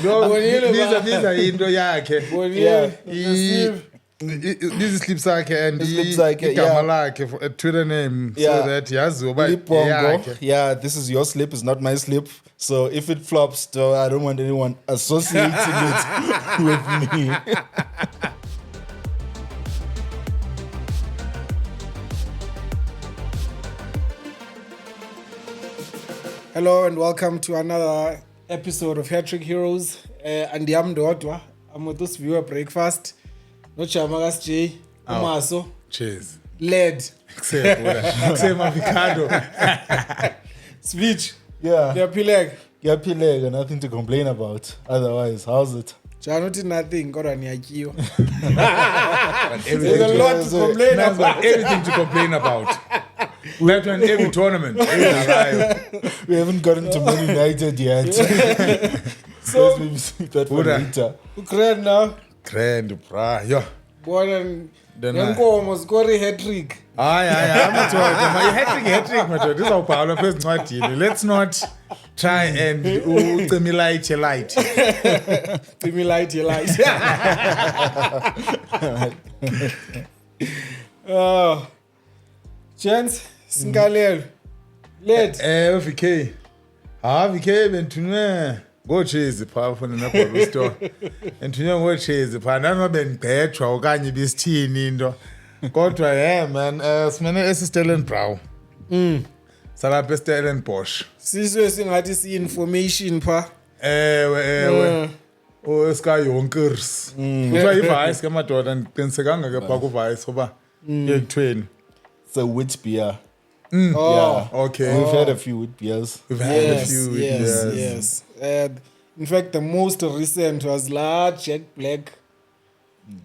Biza into yakhe. This slip sakhe and igama lakhe Twitter name so that yaziwa uba yakhe. Yeah, this is your slip, it's not my slip. So if it flops, I don't want anyone associating it with me. Hello and welcome to another episode of Hattrick Heroes. And I'm with this viewer breakfast. No Chamagas J, Umaso. Cheers. Led. Same avocado. Speech. Yeah. Pileg, Nothing to complain about. Otherwise, how's it? Janoti nothing, got on Yakio. There's a lot to complain about. Everything to complain about. We have to win every tournament. We haven't gotten to Man United yet. So, that for later. Grand now. Grand, bra. Yeah. Born and Nkomo score Hattrick. Aye. Hattrick, my this is our power first not. Let's not try and stimulate your light. Stimulate your light. Oh. Chance, Singalel. Led. VK. VK benthunwe ngochezi pha funa na store. Enthunwe ngochezi pha nami bengqethwa okanye bisithini into. Kodwa man, simene Stellenbrau. Salapha eStellenbosch. Sizwe singathi si information pha. Ewe. Oska Jonkers. Kuthiwa iVice ke madoda ndiqinisekanga ke pha kuVice ngoba yekuthweni. So which beer? Oh, yeah. Okay. We've had a few wheat beers. Yes. In fact, the most recent was large Jack Black.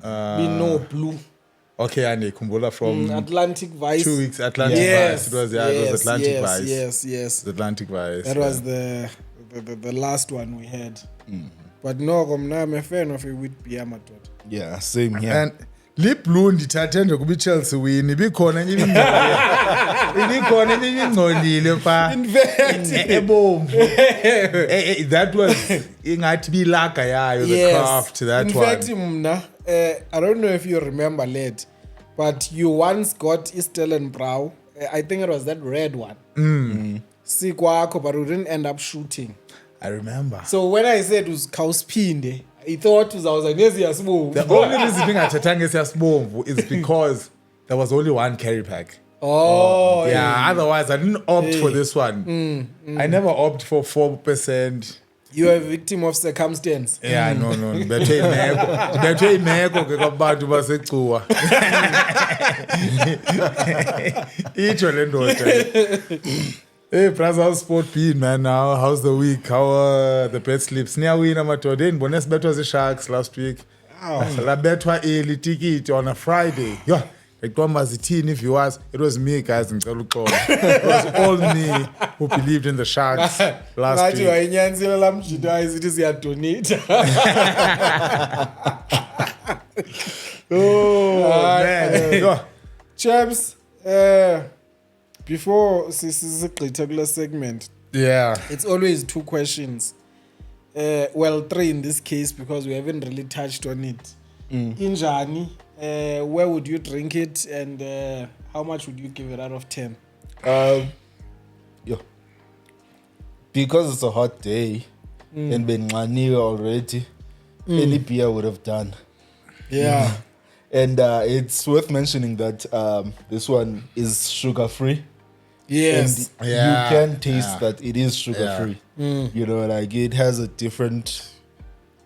No blue. Okay, and Kumbula from Atlantic Weiss. 2 weeks Atlantic Weiss. It was Atlantic Weiss. Yes. The Atlantic Weiss. That was the last one we had. But no, I'm a fan of a wheat beer, my daughter. Yeah, same here. And lip blue ndithathe ngokuba iChelsea win ibikhona enye ingcolile pha ebomvu. That was ingathi bilaga yayo the craft that one. In fact mna I don't know if you remember Led, but you once got Stellenbrau. I think it was that red one. Sikwakho, but we didn't end up shooting. I remember. So when I said it was Kauspinde, I thought it was Nesiyasibomvu. The only reason ngingathathanga esiyasibomvu is because there was only one carry pack. Oh, yeah. Otherwise, I didn't opt for this one. I never opt for 4%. You are a victim of circumstance. Yeah, no. Bethe imeko ke kwabantu basecuwa. Itsho le ndoda. Hey, brother, how's sport been, man? Now, how's the week? How the bet slips? Niyawina madoda. Ndibone sibethwa zii-Sharks last week. Labethwa early ticket on a Friday. Yeah. Ekuthiwa zithini viewers. It was me, guys, ngicela uxolo. It was all me who believed in the Sharks last week. Ngathi wayinyanisile lamjito ayizithi siyadonate. Man. Chaps, before sisigqitha kule segment, it's always 2 questions. Well, 3 in this case because we haven't really touched on it. Injani, where would you drink it and how much would you give it out of 10? Because it's a hot day and benxaniwe already, any beer would have done. Yeah. And it's worth mentioning that this one is sugar-free. Yes. And you can taste that it is sugar-free. You know, like it has a different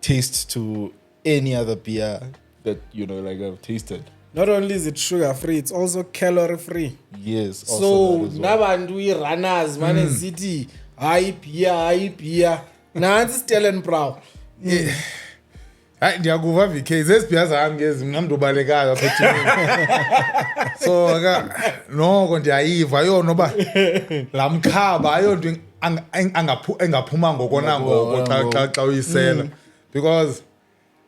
taste to any other beer that, you know, like I've tasted. Not only is it sugar-free, it's also calorie-free. Yes. So, nabantu runners, man, city, high beer. Nansi Stellenbrau. Hayi ndiyakuva VK zesibhiya zami ngezi mina mntu obalekayo apha ethimini. So noko ndiyayiva yona oba lamkhaba ayonto engaphuma ngoko nangoko xa uyisela because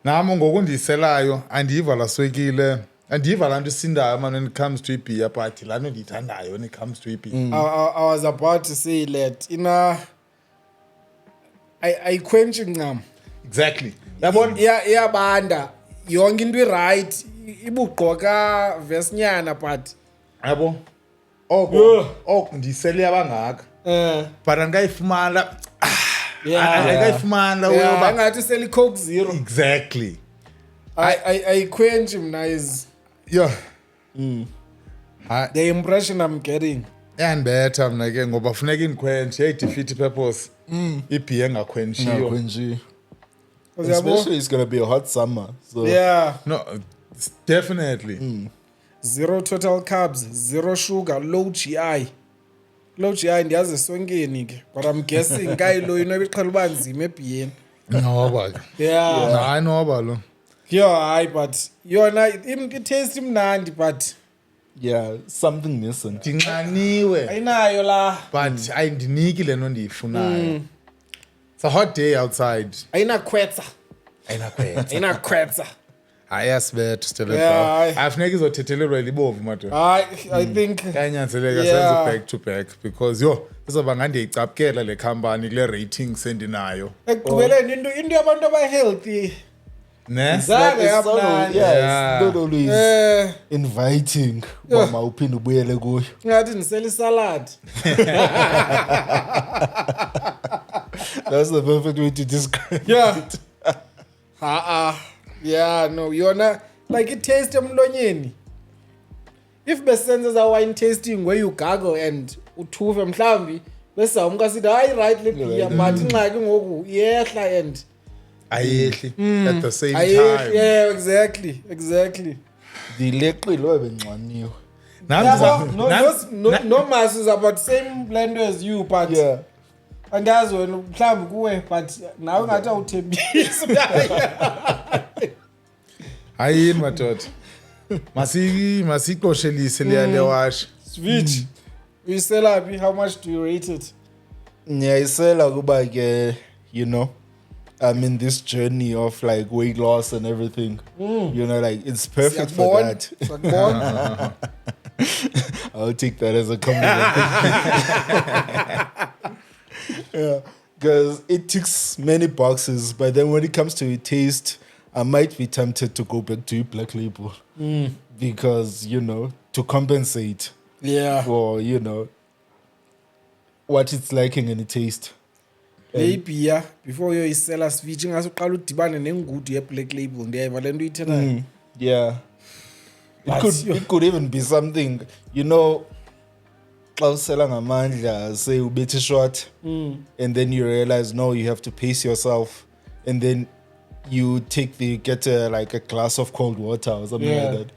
nami ngoku ndiyiselayo andiyiva laswekile andiyiva laa nto isindayo man when it comes to beer but laa nto ndiyithandayo when it comes to beer. I was about to say that I quench ncam. Exactly. Yabona? Iyabanda. Yonke into right. Ibugqoka vesinyana but Yabo. Oh, ndisele abangaka. But angayifumana. Angayifumana uyoba. Angathi seli Coke Zero. Exactly. I quench him nice. Yeah. The impression I'm getting. And better mna ke ngoba funeka inquench hey defeat purpose. Ibi engakwenchiyo. Especially it's going to be a hot summer. So No, definitely. 0 total carbs, 0 sugar, low GI. Low GI ndiyazi esonkeni ke. But I'm guessing guy lo inobiqhela ubanzima ebhiyeni. No ba. I know ba lo. Hayi but yona it-taste imnandi but something missing. Ndinxaniwe. ayinayo la. But ayindiniki lento ndiyifunayo. It's a hot day outside. Ayinakhwetsa. Ayasibetha Stellenbrau. Afuneka izothethelelwa libomvu madoda. I think kanyanzeleka senze back to back because izoba ngandiyicapukela le company kule ratings endinayo. ekugqibeleni into yabantu aba-healthy Ne? zange yamnandi. It's not always inviting. Mama uphinde ubuyele kuyo. Ngathi ndisela isalad. That's the perfect way to describe it. No, yona like it-taste emlonyeni. If besenza za wine tasting where you gargle and uthuve mhlambi bese umka sithi hayi right le beer but ingxaki ngoku yehla and ayehli at the same time. Yeah, exactly. Dileqile obenxaniwe. No mass is about same blend as you but andazi wena mhlambi kuwe but nawe ngathi awuthembisi. Hayi madoda. Masiqoshelise le wash. Switch. Uyisela phi? How much do you rate it? Ngiyayisela kuba ke I'm in this journey of like weight loss and everything. Like it's perfect for that. I'll take that as a compliment. Because it ticks many boxes, but then when it comes to taste, I might be tempted to go back to Black Label because to compensate for what it's lacking in the taste. Maybe before you sell us switching as uqala udibane nengudu ye Black Label ndiyayiva lento uyithethayo. It could even be something xa usela ngamandla say ubethe short and then you realize no you have to pace yourself and then you get like a glass of cold water or something like that.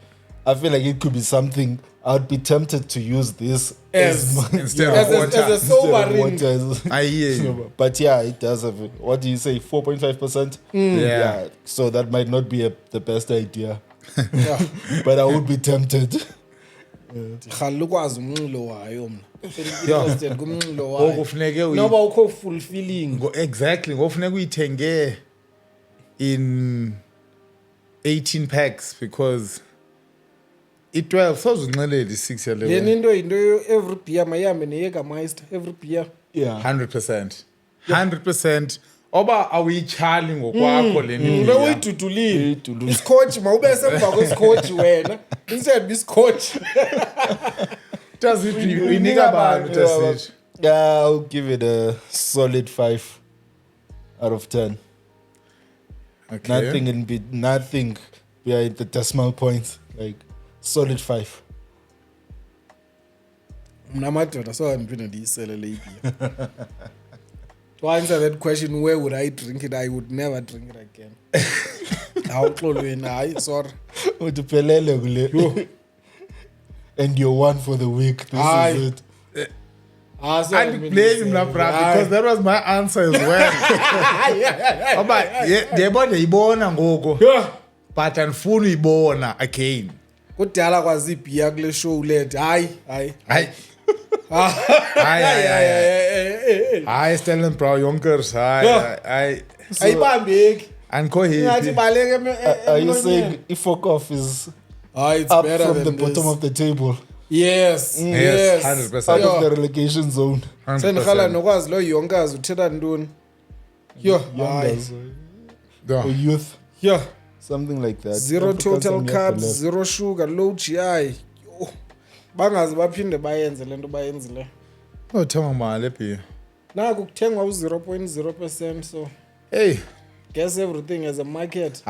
I feel like it could be something. I'd be tempted to use this instead of water. As a sobering. I hear you. But it does have it. What do you say? 4.5%? Yeah. So that might not be the best idea. But I would be tempted. Ukwazi umnxilo wayo mna. Interested kumnxilo wayo. Ngokufuneke noba ukho fulfilling. Exactly. Ngokufuneka uyithenge in 18 packs because i-12 sozunxelela i-6 yaleyo. Yena into every beer mayihambe neYegermeister every beer. 100%. Oba awuyitshali ngokwakho le nini. Ube uyidudulile. Isikotch mawube semva kwesikotch wena. Instead bisikotch. Does it inika abantu does it? I'll give it a solid 5 out of 10. Okay. Nothing behind the decimal points. Like solid 5. Mna madoda so andiphinde ndiyisele le beer. To answer that question, where would I drink it? I would never drink it again. Sorry. And you're one for the week. This is it. I blame him now, because that was my answer as well. But andifuna uyibona again. Kudala kwazi ibhiya kule show let. Hayi. Hayi Stellenbrau Jonkers. Hayi. Ayibambeki. Andikho happy. Ngathi baleke Are you saying if off is it's up better from than the this. bottom of the table? Yes. 100%. Out of the relegation zone. Sendikhala nokwazi lo Jonkers uthetha ntoni. Yeah. or youth. Yeah. Something like that. 0 Africa total some carbs, left. 0 sugar, low GI. Bangazi baphinde bayenze lento bayenzile. Uthenga mali ephi? Naku kuthengwa u0.0%, so Hey, guess everything has a market.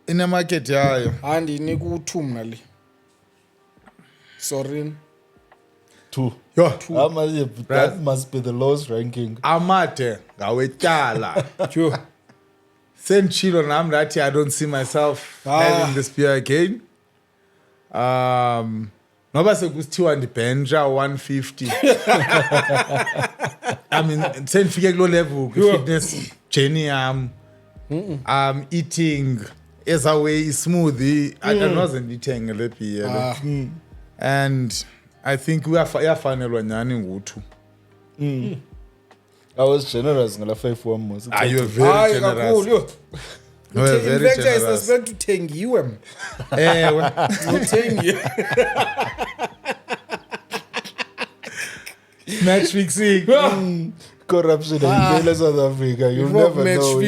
ine market yayo. Andinika u2 mna le. Sorry. 2. Yo, That must be the lowest ranking. amade ngawetyala. Sure. Senditshilo nami ndathi I don't see myself having this beer again. Noba sekusithiwa ndibhentsha 150. I mean, sendifike kulo level kwi-fitness journey yam. Eating as a way smoothie. Andinoze ndithenge le beer. And I think uyafanelwa nyani nguthu. I was generous ngala 5 months. You were very generous. Yo. You were very In fact, I generous. suspect uthengiwe. Uthengiwe. Match fixing. Corruption in South Africa. You'll never know.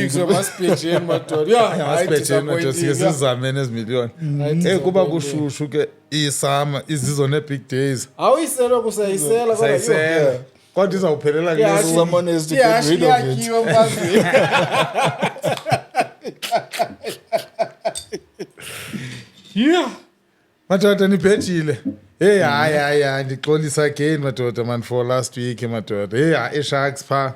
Sizamene ezimiliyoni. Kuba kushushu ke isama izizo ne-big days. Awuyisela kusayisela Sayisela. Kodwa izawuphelela kuleso. Someone has to get rid of it. Yeah. Madoda nibhetshile. Hey hayi ndixolisa again madoda man for last week madoda. Hey Sharks pha.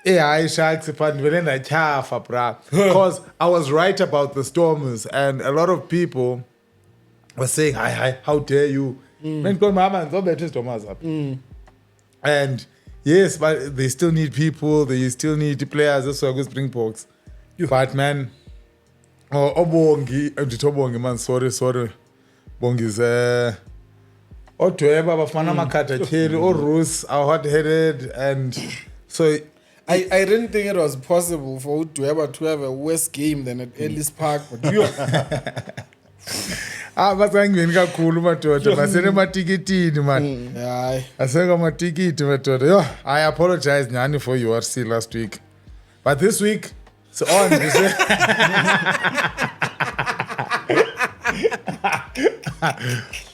Hey Sharks pha ndivele ndatyhafa bra. Because I was right about the Stormers and a lot of people were saying hi how dare you. Mendiqonda mama ndizobetha izidomaz apha. And yes, but they still need people, they still need players eso kwi-Springboks. But man, obongi ndithobongi man sorry bongis odweba bafana amakhadi atyheli oRus are hot-headed and so I didn't think it was possible for Udweba to have a worse game than at Ellis Park, but you basangeni kakhulu madoda basenematikitini man. yeah. Aseka amatikiti madoda. Yo, I apologize nyani for URC last week. But this week it's on.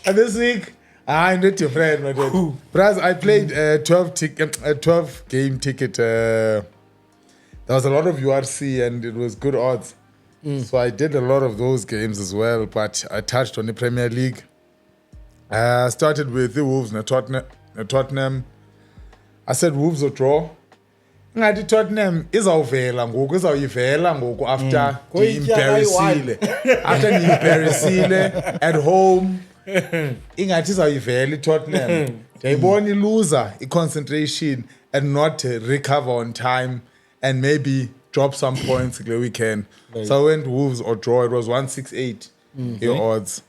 And this week, I'm not your friend, my dude. Plus, I played a 12 game ticket. There was a lot of URC and it was good odds. So I did a lot of those games as well, but I touched on the Premier League. I started with the Wolves and Tottenham. I said Wolves will draw. Ngathi Tottenham izawuvela ngoku after ndiyimperisile at home ingathi izawuyivela iTottenham ndiyayibona iluza i-concentration and not recover on time and maybe drop some points the weekend. Right. So I went Wolves or draw. It was 168 your odds.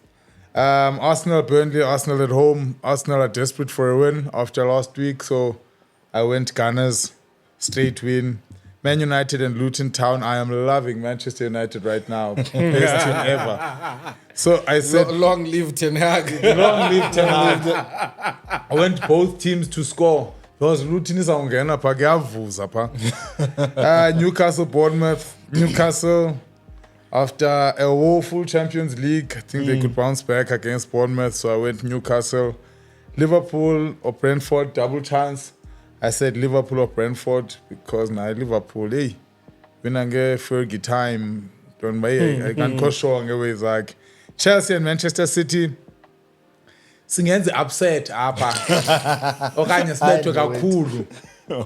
Arsenal, Burnley, Arsenal at home. Arsenal are desperate for a win after last week, so I went Gunners. Straight win. Man United and Luton Town. I am loving Manchester United right now. Best team ever. So I said... Long live Ten Hag. Long live Ten Hag. I went both teams to score. Because Luton is on Ghana. Newcastle, Bournemouth. Newcastle, after a woeful Champions League, I think they could bounce back against Bournemouth. So I went Newcastle. Liverpool or Brentford, double chance. I said Liverpool or Brentford because now Liverpool, hey, when I get Fergie time, don't buy I can't go show on the ways like Chelsea and Manchester City. Singenze upset apa. Okanye sibethwe kakhulu.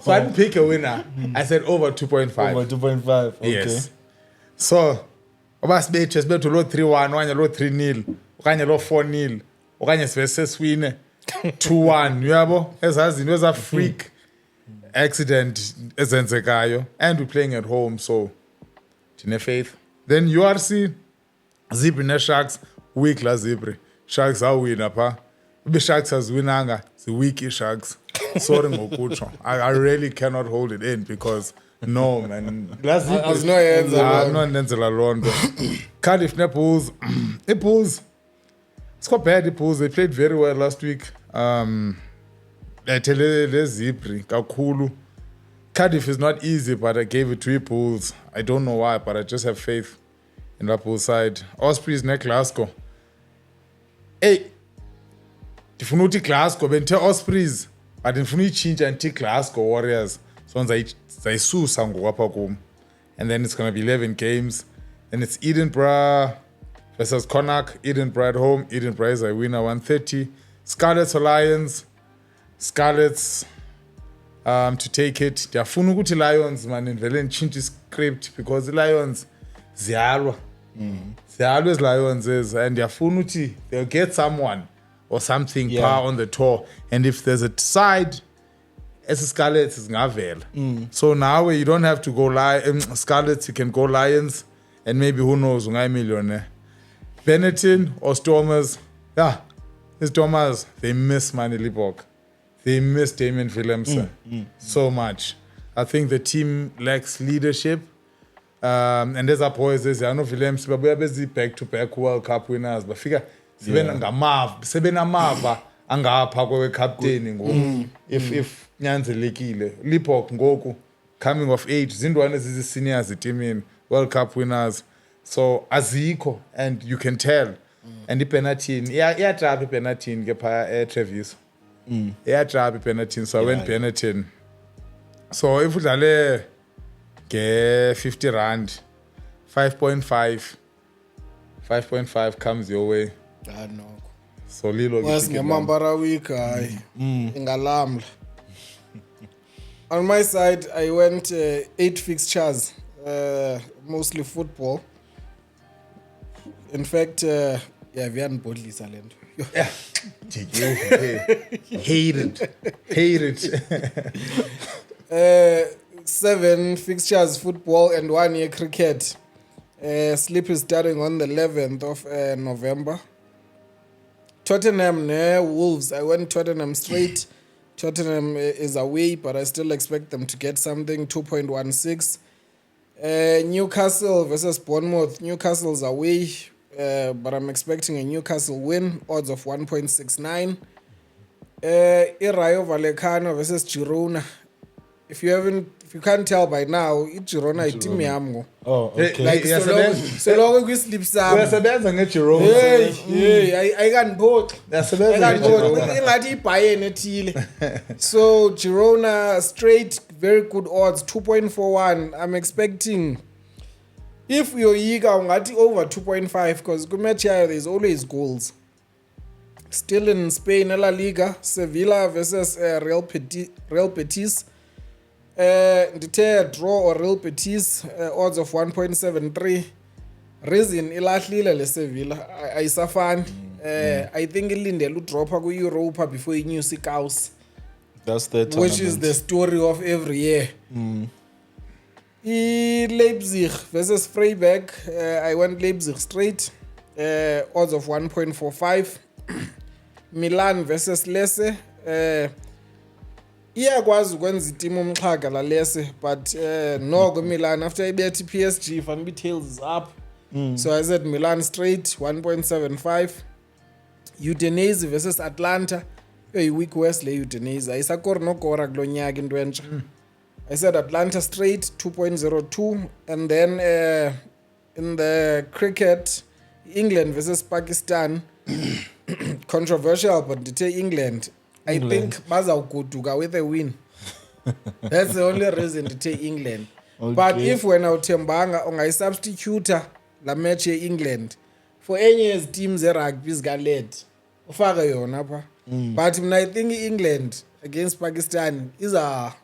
So I didn't pick a winner. I said over 2.5. Over 2.5. Okay. Yes. So sibethu lo 3-1 okanye lo 3-0 okanye lo 4-0 okanye sivese swine 2-1 uyabo ezazinto eza freak accident ezenzekayo and we're playing at home so tine faith. Then URC Zibri ne Sharks week la Zibri Sharks awina pha ube Sharks azwinanga the week Sharks sorry ngokutsho I really cannot hold it in because no man last There's no answer. No nenzela lonto Cardiff ne Bulls Bulls it's quite bad. The Bulls they played very well last week. Le Zibri kakhulu Cardiff is not easy, but I gave it to Bulls. I don't know why, but I just have faith in that Bulls side. Ospreys near Glasgow. Hey, ndifuna uthi Glasgow benthe Ospreys, but ndifuna uyichinja anti Glasgow Warriors. So zayisusa ngokwapha kum. And then it's going to be 11 games. And it's Edinburgh versus Connacht. Edinburgh at home. Edinburgh is a winner, 130. Scarlets or Lions. Scarlets to take it. Ndiyafuna ukuthi Lions man ndivele nditshintshe script because the Lions ziyalwa. Ziyalwa as Lions is, and ndiyafuna ukuthi they'll get someone or something power on the tour, and if there's a side as Scarlets is ngavela. So now you don't have to go Scarlets, you can go Lions, and maybe who knows ungayi millionaire. Benetton or Stormers. Yeah, the Stormers, they miss Manny Libbok. They miss Damien Willemse so much. I think the team lacks leadership. And there's a boys, there's no Willemse, but we are busy back-to-back World Cup winners. But figure, sebena mava angapha kwe captain if nyanzelekile. Libbok ngoku coming of age, zindwane zizi seniors team World Cup winners. So aziko, and you can tell. And Benetton, iyajaba Benetton ke pha Treviso. Iyajaba Benetton, so I went Benetton. So if udlale ke 50 rand, 5.5 comes your way. No. So lilo was ngemambara week hayi ingalamla. On my side I went 8 fixtures, mostly football. In fact, viyanibhodlisa lento. Hate it. 7 fixtures football and 1 year cricket. Sleep is starting on the 11th of November. Tottenham Wolves. I went Tottenham straight. Tottenham is away, but I still expect them to get something. 2.16. Newcastle versus Bournemouth. Newcastle's away, but I'm expecting a Newcastle win. Odds of 1.69. Rayo Vallecano versus Girona. If you can't tell by now, Girona is team yamgo. Oh, okay. Like so long we sleep some. Uyasebenza ngeGirona. Hey, I can vote. Ingathi iBayern ethile. So Girona straight, very good odds, 2.41. I'm expecting, if you're eager, ungathi over 2.5 because kumatch there's always goals. Still in Spain, La Liga, Sevilla versus Real Betis. Ndithe draw or Real Betis, odds of 1.73. Reason ilahlile le Sevilla ayisafani. I think ilindele udropa ku Europa before inyuse ikaus. That's the tournament. Which is the story of every year. Leipzig versus Freiburg. I went Leipzig straight. Odds of 1.45. Milan versus Lecce. Iyakwazi ukwenza iteam umxhaga la Lecce, but no Milan after ibethe PSG fan be tails is up. So I said Milan straight 1.75. Udinese versus Atlanta. Hey, week West le Udinese ayisakora nokora kulonyaka into entsha. I said Atlanta straight 2.02, and then in the cricket, England versus Pakistan. Controversial, but to take England. I think bazawugoduka with a win. That's the only reason to take England. Okay. But if when awuthembanga ungayisubstitute la match England for any teams rugby zika-led ufake yona pha. But I think England against Pakistan is a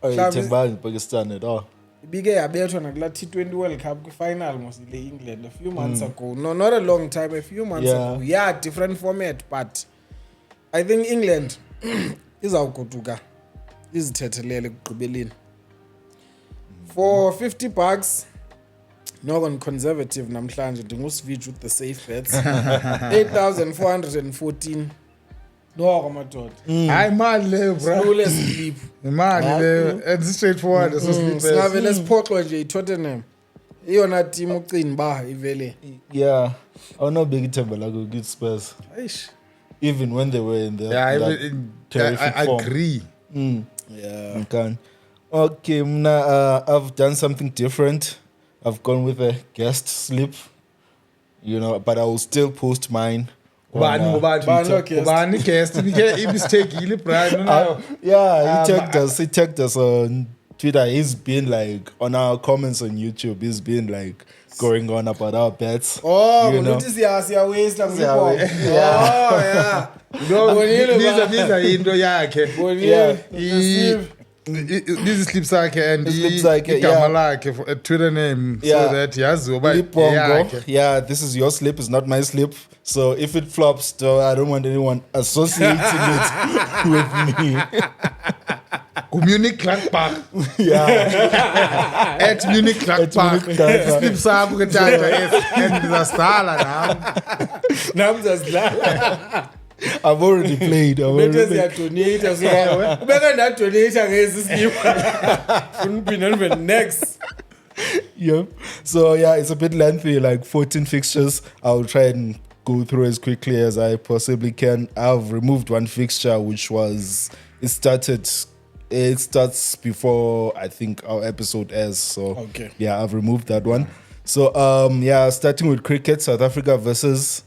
Ayithembanga Pakistan at all. Bige yabethwa nakula T20 World Cup final mos le England a few months ago. No, not a long time, a few months ago. Yeah, different format, but I think England izawugoduka izithethelele ekugqibeleni. For $50, no on conservative namhlanje ndinguswitch with the safe bets. 8,414. No, madoda. Hayi imali leyo bro. Sule sleep. Imali leyo. It's straightforward. So sleep. Singavele siphoxwe nje iTottenham. Iyona team ucini ba ivele. Yeah. Awunobeka ithemba lakho good Spurs. Eish. Even when they were in the I agree. Yeah. Okay, I've done something different. I've gone with a guest slip, but I will still post mine. Kubani guest mistake Brian yeah, he tagged us on Twitter. He's been like on our comments on YouTube. He's been like going on about our bets. Oh, notice your waist and Yeah. yeah. Biza into yakhe these slips and igama lakhe Twitter name so that yaziwa uba yakhe. Yeah, this is your slip, it's not my slip. So if it flops, though, I don't want anyone associating it with me. Munich Clark Yeah. at Munich Clark slip sakho ke tata and ndizasala nam Namzazidlala. I've already played. Donate so ubeka ndadonate ngezi slip. Uniphinda next. Yep. So yeah, it's a bit lengthy, like 14 fixtures. I'll try and go through as quickly as I possibly can. I've removed one fixture, which was it starts before I think our episode airs. So okay. Yeah, I've removed that one. So starting with cricket, South Africa versus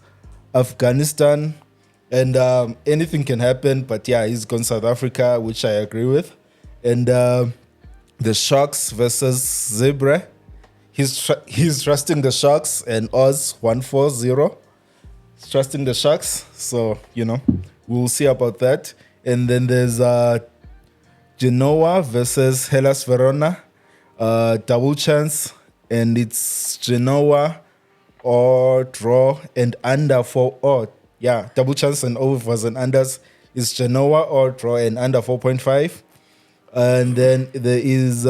Afghanistan. And anything can happen, but yeah, he's gone South Africa, which I agree with. And the Sharks versus Zebra. He's trusting the Sharks and odds 140. He's trusting the Sharks, so we'll see about that. And then there's Genoa versus Hellas Verona, double chance, and it's Genoa or draw and under for odd. Yeah, double chance and overs and unders is Genoa or draw and under 4.5. And then there is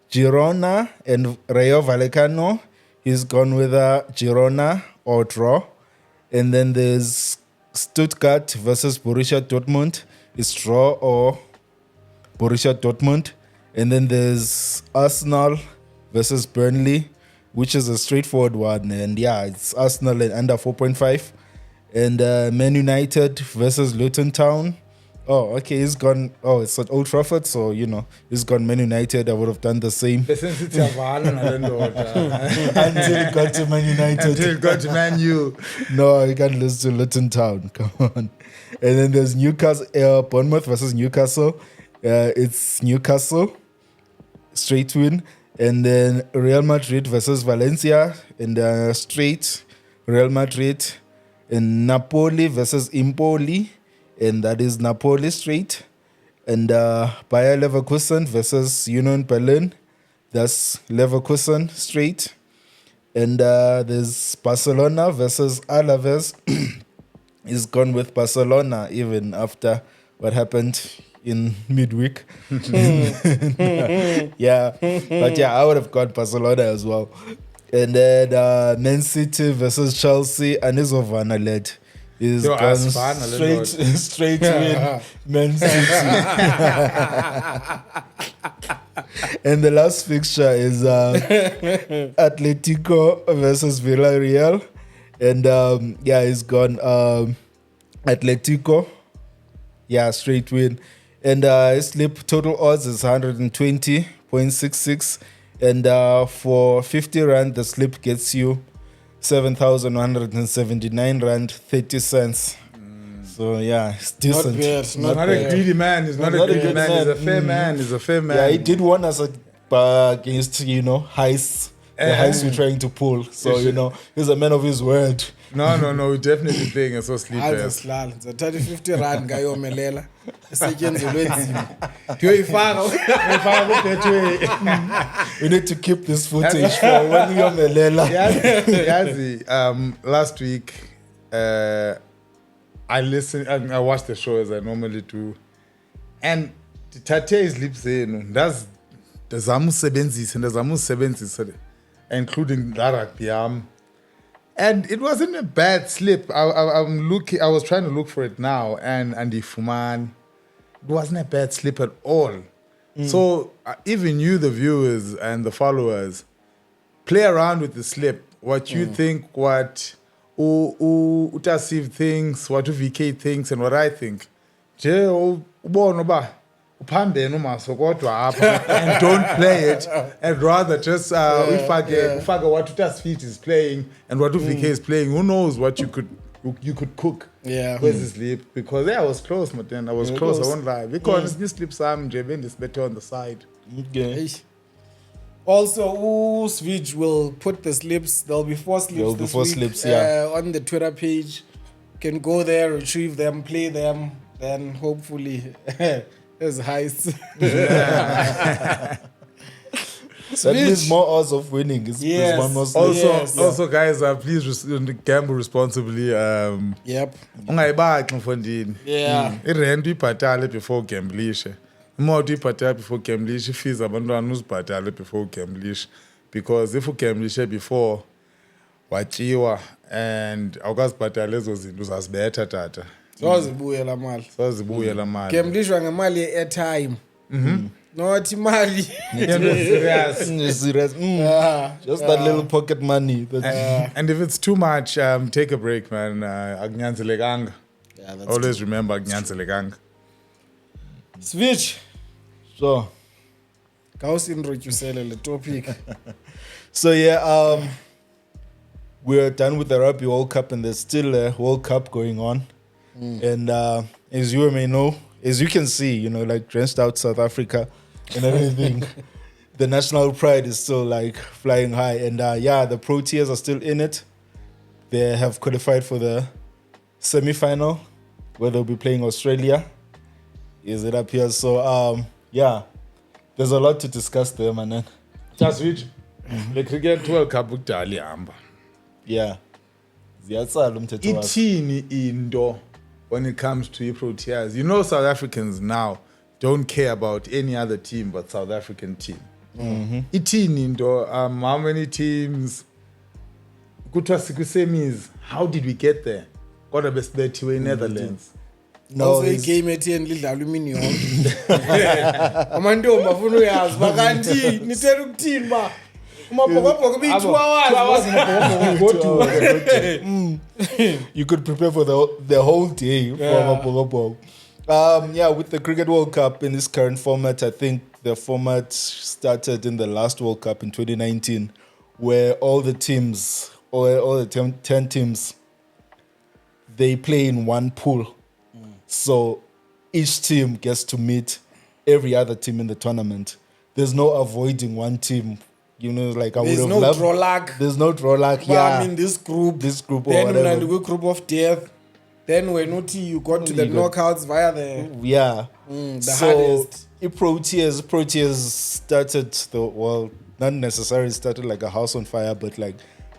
Girona and Rayo Vallecano. He's gone with Girona or draw. And then there's Stuttgart versus Borussia Dortmund. It's draw or Borussia Dortmund. And then there's Arsenal versus Burnley, which is a straightforward one. And yeah, it's Arsenal and under 4.5. And Man United versus Luton Town. Oh, okay, he's gone. Oh, it's at Old Trafford, so he's gone Man United. I would have done the same. Until it got to Man United. Until it got to Man U. No, you can't lose to Luton Town. Come on. And then there's Newcastle, Bournemouth versus Newcastle. It's Newcastle, straight win. And then Real Madrid versus Valencia, and straight Real Madrid. And Napoli versus Empoli, and that is Napoli straight. And Bayer Leverkusen versus Union Berlin, that's Leverkusen straight. And there's Barcelona versus Alaves. He's gone with Barcelona even after what happened in midweek. Yeah, but yeah, I would have got Barcelona as well. And then Man City versus Chelsea, and Izovana led. Is gone straight win Man City. And the last fixture is Atletico versus Villarreal. And he's gone Atletico. Yeah, straight win. And his slip total odds is 120.66. And for 50 rand, the slip gets you 7,179 rand 30 cents. So yeah, it's decent. Not a greedy man. He's not a greedy man. He's a fair man. He's a fair man. Yeah, he did warn us against heists. The heists we're trying to pull. So he's a man of his word. No, we're definitely playing a so sleeper. The 50 rand ngayomelela. Esetyenzelwe nzima. Kuyoyifaka. We need to keep this footage for when you're melela. Yazi, last week I listened and I watched the show as I normally do. And Tate is lip saying that's the Zamusebenzis, including Darak. And it wasn't a bad slip. I was trying to look for it now, and the Fuman, it wasn't a bad slip at all. So even you, the viewers and the followers, play around with the slip. What you think, what Utasiv thinks, what VK thinks, and what I think. phambene umaso kodwa apha and don't play it and rather just ufake what uTasfit is playing and what uVK is playing. Who knows what you could cook with this sleep, because I was close, but then I was close. I won't lie, because this sleep some is better on the side. Okay. Also, Switch will put the slips. There'll be 4 slips. There'll be 4 slips, yeah. On the Twitter page, you can go there, retrieve them, play them, then hopefully there's heists. That means more odds of winning. Yes. One more slip. Also, guys, please gamble responsibly. Yep. Ungayibaxi mfondini. Yeah. Irent uyibhatale before gamblishe. Imoto uyibhatale before gamblishe, fees abantwana uzibhatale before gamblishe, because if ugamblishe before watyiwa and awukazibhatala ezo zinto uzazibetha tata. Sozibuye la mali. Gamblishwa ngemali ye-airtime. Not imali. Serious. Just that little pocket money. And if it's too much, take a break, man. Akunyanzelekanga. Always remember akunyanzelekanga. Switch. So, introduce the topic. So yeah, we're done with the Rugby World Cup, and there's still a World Cup going on. And as you may know, as you can see, like drenched out South Africa and everything, the national pride is still like flying high. And the Proteas are still in it. They have qualified for the semi-final, where they'll be playing Australia. Is it up here? So there's a lot to discuss there, man. Just which the Cricket World Cup ukudala ihamba. Yeah. Ziyatsala umthetho wayo. Ithini into when it comes to Proteas? South Africans now don't care about any other team but South African team. Ithini into, how many teams kuthiwa sikwi-semis, how did we get there? Kodwa besibethiwe Netherlands. No, game etheni lidlala imini yonke. Amantombi afuna uyazi bakanti nithela ukuthini ba umabhokobhoko bi 2 hours. You could prepare for the whole day for Mabhokobhoko. With the Cricket World Cup in this current format, I think the format started in the last World Cup in 2019, where all the teams, all the 10 teams, they play in one pool. So each team gets to meet every other team in the tournament. There's no avoiding one team. Like I would have loved. There's no draw luck. Yeah. I mean, this group or then whatever. Then we group of death. Then when you got to the knockouts via the hardest. Proteas started not necessarily started like a house on fire, but like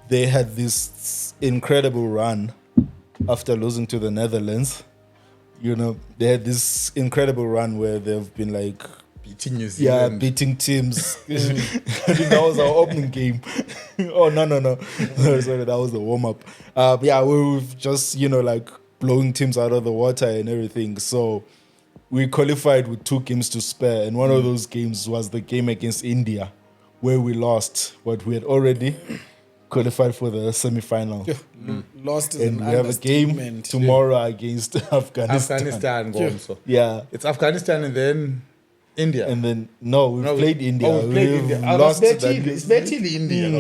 they had this incredible run after losing to the Netherlands. They had this incredible run where they've been like beating New Zealand. Beating teams. I think that was our opening game. Oh, no. Sorry, that was the warm-up. We've just, like blowing teams out of the water and everything. So we qualified with 2 games to spare. And one of those games was the game against India, where we lost, but we had already qualified for the semi-final. Lost, and we have a game tomorrow against Afghanistan. Also. Yeah, it's Afghanistan and then India. And then we played India. We played India. Lost it's Betty India.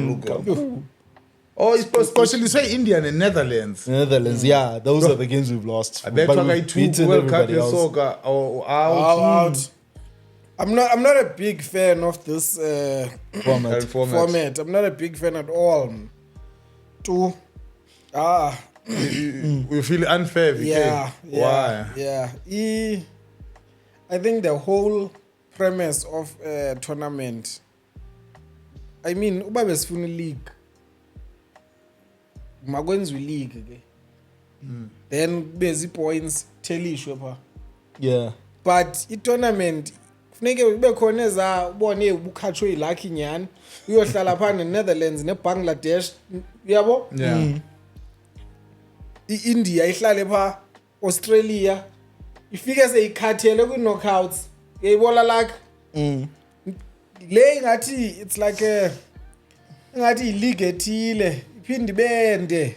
It's especially say India and Netherlands. Those are the games we've lost. I bet we've beaten World Cup soccer out. I'm not a big fan of this format. I'm not a big fan at all. We feel unfair. Why? Yeah. I think the whole premise of a tournament, I mean, uba besifuna league. Magwenziwe league ke. Then bezi points tellishwe pha. Yeah. But i-tournament kufuneke ube khona eza ubone ubukhatshwe ilaki nyani uyohlala phana neNetherlands neBangladesh uyabo? Yeah. I-India ihlale pha Australia ifike seyikhathele kwi-knockouts uyayibola like le ngathi it's like ngathi i-league ethile iphinde ibende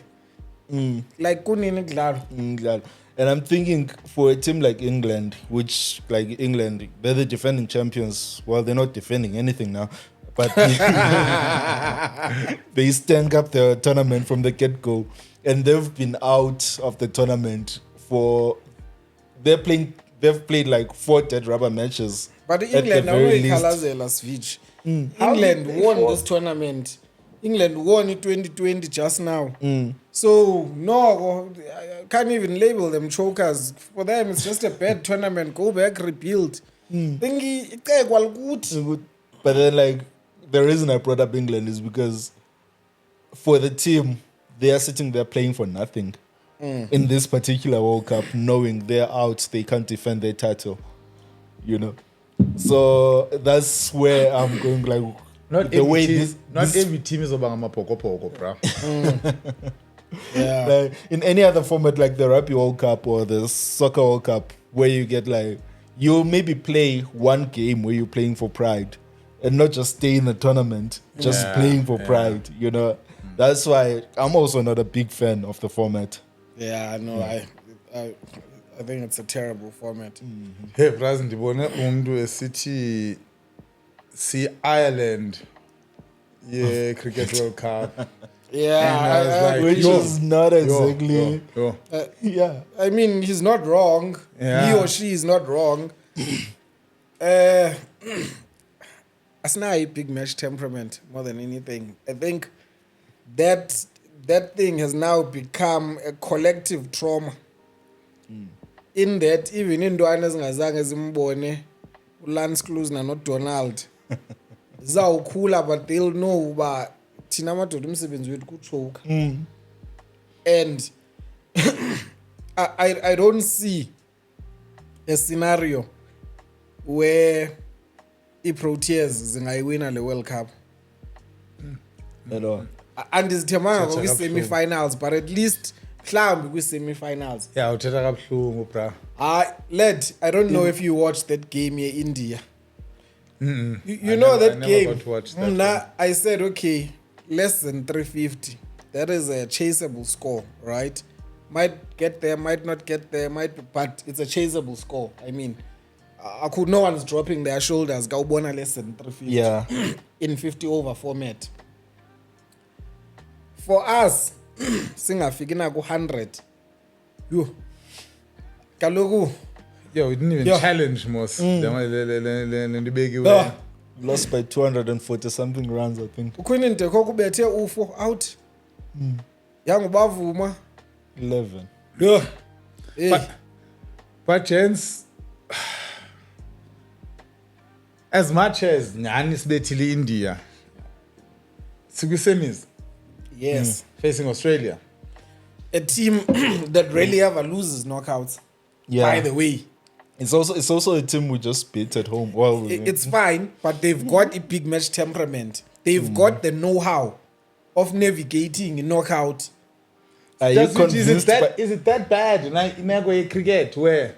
like kunini kudlalo. And I'm thinking for a team like England, which like England, they're the defending champions. Well, they're not defending anything now, but they stank up the tournament from the get-go, and they've been out of the tournament for they've played like 4 dead rubber matches. But England are really Kalazela Switch. England won this tournament. England won in 2020 just now. So, no, I can't even label them chokers. For them, it's just a bad tournament. Go back, rebuild. But then, like, the reason I brought up England is because for the team, they are sitting there playing for nothing in this particular World Cup, knowing they're out, they can't defend their title, you know. So that's where I'm going, like, not the way this every team is about poko, bro. Yeah. Like, in any other format, like the Rugby World Cup or the Soccer World Cup, where you get like, you'll maybe play one game where you're playing for pride and not just stay in the tournament, just playing for pride, you know. That's why I'm also not a big fan of the format. Yeah, no, I think it's a terrible format. Hey, Braz, ndibone umuntu esithi see Ireland cricket World Cup. Yeah, which is not exactly. Yeah, I mean, he's not wrong. Yeah. He or she is not wrong. Asna a big match temperament more than anything. I think that thing has now become a collective trauma. In that, even in Duanas Ngazanga Zimbone, Lance Klusner, not Donald. Zawukula, but they'll know about Tinama to them sevens with good choke. And I don't see a scenario where the Proteas win the World Cup. At all. And it's Temanga with semi-finals, but at least Clown with semi-finals. Yeah, bro. Led, I don't know if you watched that game here in India. You know that game. Got to watch that I said, okay, less than 350. That is a chaseable score, right? Might get there, might not get there, but it's a chaseable score. I mean, no one's dropping their shoulders. Gaubona less than 350. Yeah. In 50 over format. For us, singafiki na ku 100. Yo. Kaloku. Yo, we didn't even challenge most. Lost by 240 something runs, I think. Ukhwini ndekho kubethe ufo out. Yangu bavuma 11. Yeah. But gents, as much as Nyani sibethile India, semis. Yes. Facing Australia. A team that rarely ever loses knockouts. Yeah. By the way. It's also a team we just beat at home. Well, it's fine, but they've got a big match temperament. They've got the know-how of navigating a knockout. Are you convinced? Is it that bad in cricket where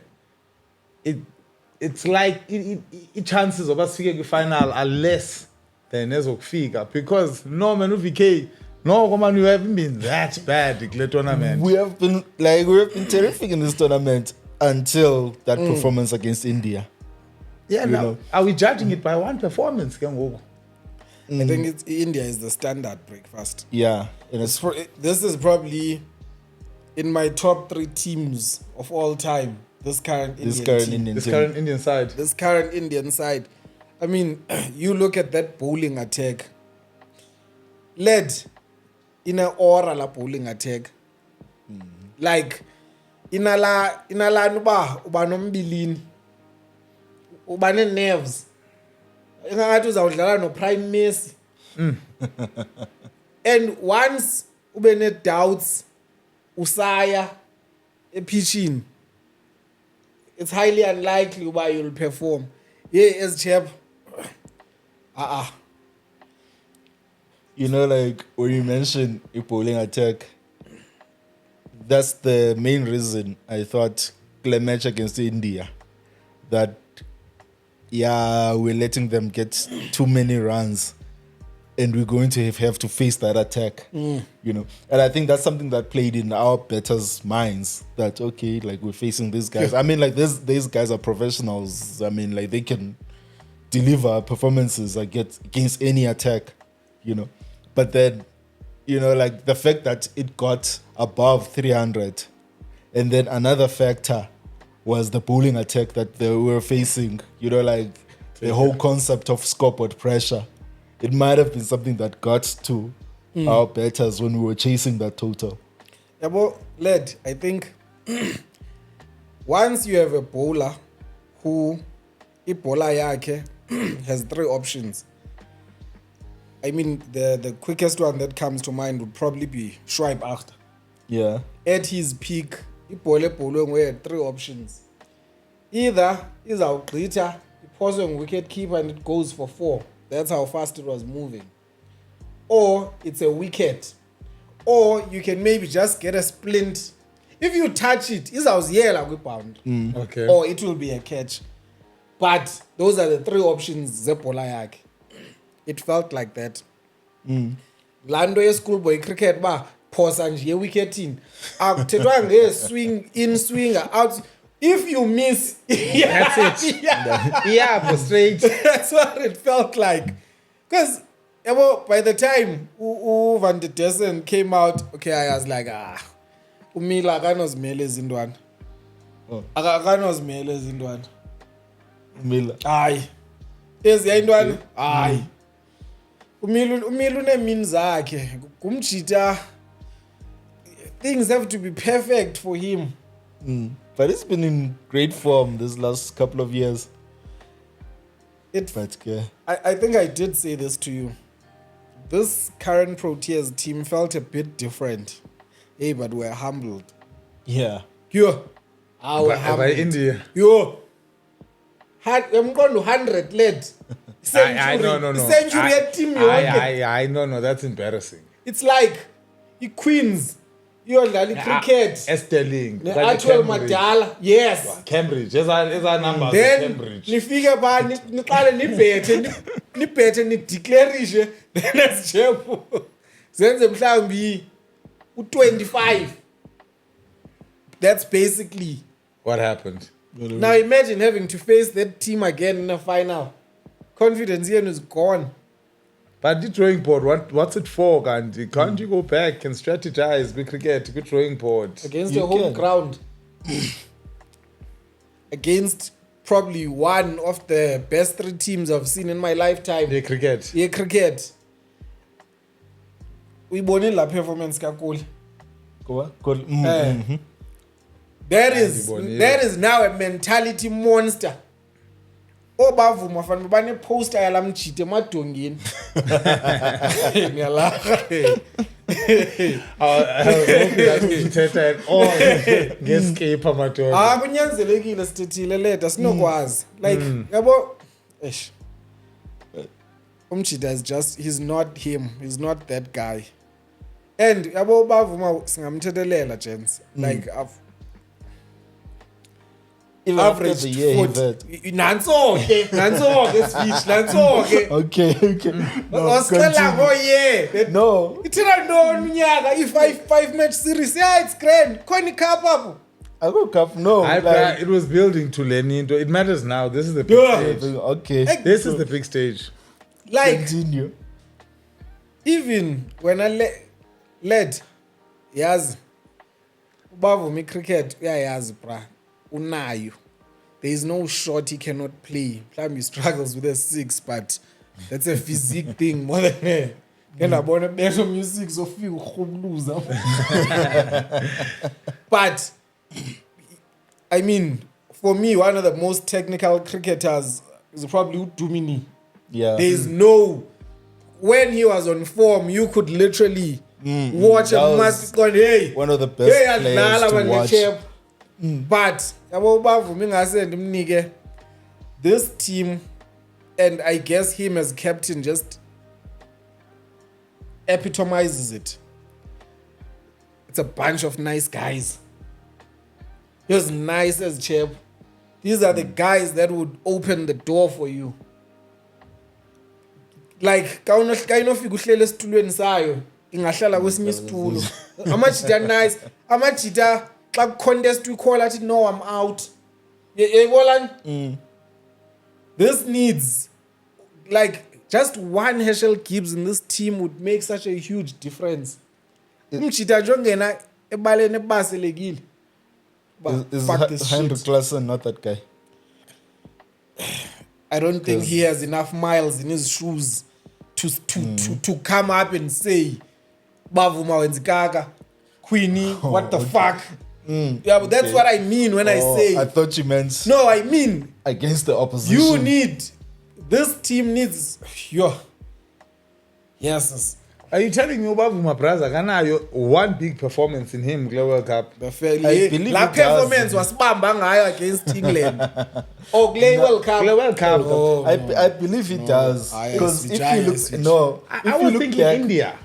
it's like it chances of us figuring the final are less than ezokufika? Because no man VK, no man, you haven't been that bad in the tournament. We have been terrific in this tournament until that performance against India. Yeah, now are we judging it by one performance? I think India is the standard breakfast. Yeah, this is probably in my top 3 teams of all time. This current Indian side. I mean, you look at that bowling attack. Led in an aura la bowling attack. Like inala uba nombilini. Uba nerves. Ingathi uzawudlala no Prime Messi. And once ube ne doubts usaya pitching, it's highly unlikely why you'll perform. Yeah, as chap. You know, like when you mention a bowling attack, that's the main reason I thought the match against India, that we're letting them get too many runs. and we're going to have to face that attack, you know. And I think that's something that played in our betters' minds, that, okay, like, we're facing these guys. I mean, like, these guys are professionals. I mean, like, they can deliver performances against any attack, you know. But then, you know, like, the fact that it got above 300, and then another factor was the bowling attack that they were facing, you know, like, the whole concept of scoreboard pressure. It might have been something that got to our betters when we were chasing that total. Yeah, but lad, I think once you have a bowler who bowler yake has 3 options. I mean, the quickest one that comes to mind would probably be Schweib Achter. Yeah. At his peak, bowling had 3 options. Either is our glitter, pausing wicket keeper, and it goes for 4. That's how fast it was moving. Or it's a wicket. Or you can maybe just get a splint. If you touch it, it's our yellow bound. Okay. Or it will be a catch. But those are the 3 options. Zepolayak. It felt like that. Lando ye schoolboy cricket ba pause nje wicketing. Akuthethwa swing in, swing out. If you miss, That's it. Yeah, straight. That's what it felt like. Because by the time Van de Dessen came out, okay, I was like, Umila akanozimele ezintwana. Akanozimele ezintwana. Miller. Hayi. Eziya intwana? Hayi. Umila unemini zakhe. Kumjita. Things have to be perfect for him. But it's been in great form this last couple of years. I think I did say this to you. This current Proteas team felt a bit different. Hey, but we're humbled. Yeah. Yo. By India. Yo. I'm going to 100 led. Century. No. Century team. No, that's embarrassing. It's like the Queens. You're like cricket. Sterling. Actual Madala. Yes. Cambridge. Is our number. Then Cambridge. nifike ba niqale nibethe nideclare then as Jefu. Zenze mhlawumbi u25. That's basically what happened. Now imagine having to face that team again in a final. Confidence here is gone. But the drawing board, what's it for? Can't you go back and strategize with cricket? Good drawing board. Against the home ground. Against probably one of the best 3 teams I've seen in my lifetime. Yeah, cricket. Yeah, cricket. We bonne la performance kakuli. There is now a mentality monster. Obavuma fanele bane poster yala mchite madongeni. Ngiyalaha. I was hoping that we thetha and all ngescape amadoda. Kunyanzelekile sithethile leda sinokwazi. Like yabo Umchita is just, he's not him. He's not that guy. And yabo bavuma singamthethelela gents. Like average nanso-ke speech nanso-ke okay osicela ngoye no ithina ntoni unyaka i-5 match series. Yeah, it's grand. Khona icup apho. I go cup. No, it was building to Lenito. It matters now. This is the big stage. Okay, this is the big stage. Like continue. Even when I led yazi ubavuma cricket uyayazi bra. Unayo. There is no shot he cannot play. He struggles with a 6, but that's a physique thing more than a. And I want to better music so few loser. But I mean, for me, one of the most technical cricketers is probably Dumini. Yeah. There is no. When he was on form, you could literally watch a mask going, hey, one of the best players to watch. But this team, and I guess him as captain, just epitomizes it. It's a bunch of nice guys. Just nice as chap. These are the guys that would open the door for you. like kayinofika uhlele esitulweni sayo ingahlala kwesinye isitulo amajita nice amajita xa contest we call athi no I'm out yayibona this needs like just one Herschel Gibbs in this team would make such a huge difference umjita nje ongena ebaleni ebaselekile is Henrik Klassen not that guy? I don't think he has enough miles in his shoes to come up and say bavuma wenzikaka Queenie what the fuck yeah but that's what I mean when I say I thought you meant no I mean against the opposition. This team needs yes. Are you telling me Bavuma brother kanayo one big performance in him World Cup? I believe that performance was bamba ngayo against England. Oh, World Cup. Oh, I believe he does because if you look I was thinking back, India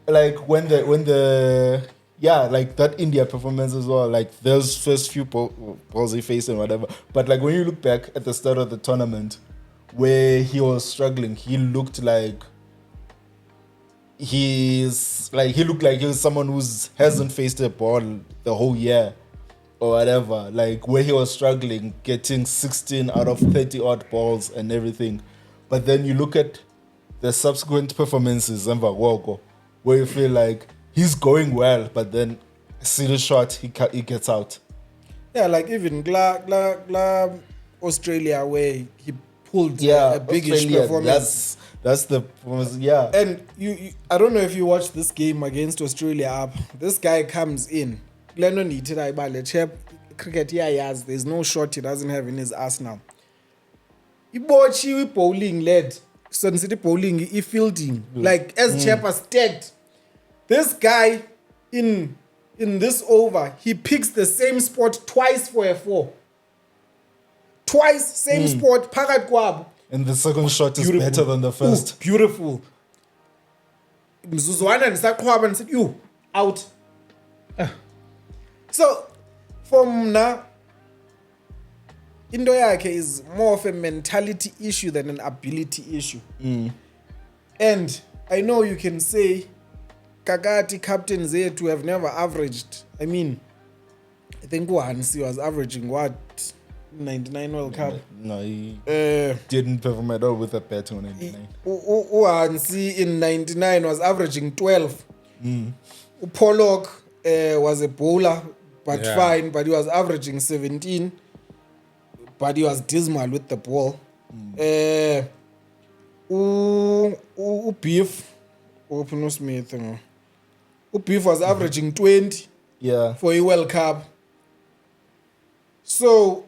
like when the like that India performance as well, like those first few balls he faced and whatever, but like when you look back at the start of the tournament where he was struggling, he looked like he looked like he was someone who hasn't faced a ball the whole year or whatever, like where he was struggling getting 16 out of 30 odd balls and everything. But then you look at the subsequent performances where you feel like he's going well, but then silly shot he gets out. Yeah, like even Australia where he pulled a biggish performance. That's the performance, yeah. And you I don't know if you watched this game against Australia up. This guy comes in. Cricket there's no shot he doesn't have in his arsenal. He bowling led. So City bowling, he fielding. Like as Chapa stacked. This guy in this over, he picks the same spot twice for a 4. Twice, same spot, Pagat Kwab. And the second shot is better than the first. Beautiful. Mzuzwana and Sakwab said, you, out. So, from now, Indo yake is more of a mentality issue than an ability issue. And I know you can say, Kakati captains there to have never averaged. I mean, I think Hansi was averaging what? 99 World Cup. No, he didn't perform at all with a bat on 99. Hansi in 99 was averaging 12. Pollock was a bowler, but fine, but he was averaging 17. But he was dismal with the ball. Beef, Open Smith. Beef was averaging 20 for a World Cup. So